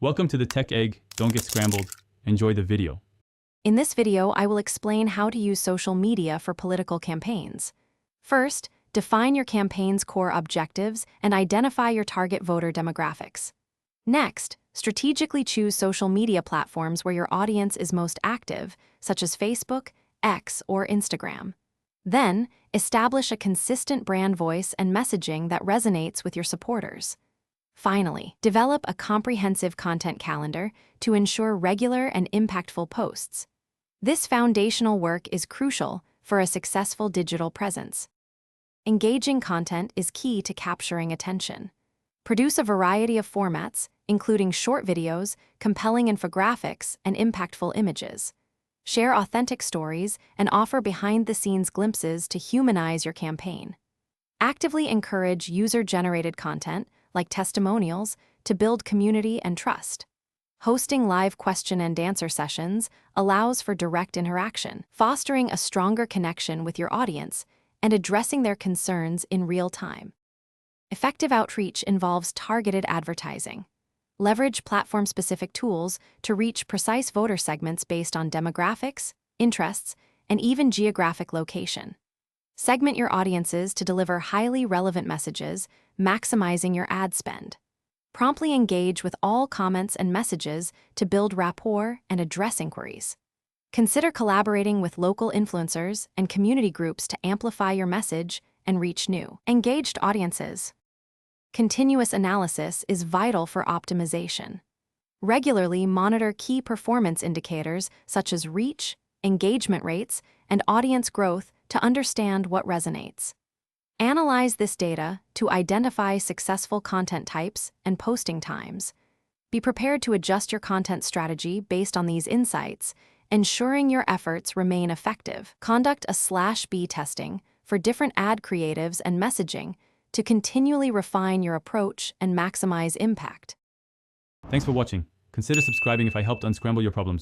Welcome to the Tech Egg. Don't get scrambled. Enjoy the video. In this video, I will explain how to use social media for political campaigns. First, define your campaign's core objectives and identify your target voter demographics. Next, strategically choose social media platforms where your audience is most active, such as Facebook, X, or Instagram. Then, establish a consistent brand voice and messaging that resonates with your supporters. Finally, develop a comprehensive content calendar to ensure regular and impactful posts. This foundational work is crucial for a successful digital presence. Engaging content is key to capturing attention. Produce a variety of formats, including short videos, compelling infographics, and impactful images. Share authentic stories and offer behind-the-scenes glimpses to humanize your campaign. Actively encourage user-generated content, like testimonials, to build community and trust. Hosting live question and answer sessions allows for direct interaction, fostering a stronger connection with your audience and addressing their concerns in real time. Effective outreach involves targeted advertising. Leverage platform-specific tools to reach precise voter segments based on demographics, interests, and even geographic location. Segment your audiences to deliver highly relevant messages, maximizing your ad spend. Promptly engage with all comments and messages to build rapport and address inquiries. Consider collaborating with local influencers and community groups to amplify your message and reach new, engaged audiences. Continuous analysis is vital for optimization. Regularly monitor key performance indicators such as reach, engagement rates, and audience growth to understand what resonates. Analyze this data to identify successful content types and posting times. Be prepared to adjust your content strategy based on these insights, ensuring your efforts remain effective. Conduct a /B testing for different ad creatives and messaging to continually refine your approach and maximize impact. Thanks for watching. Consider subscribing if I helped unscramble your problems.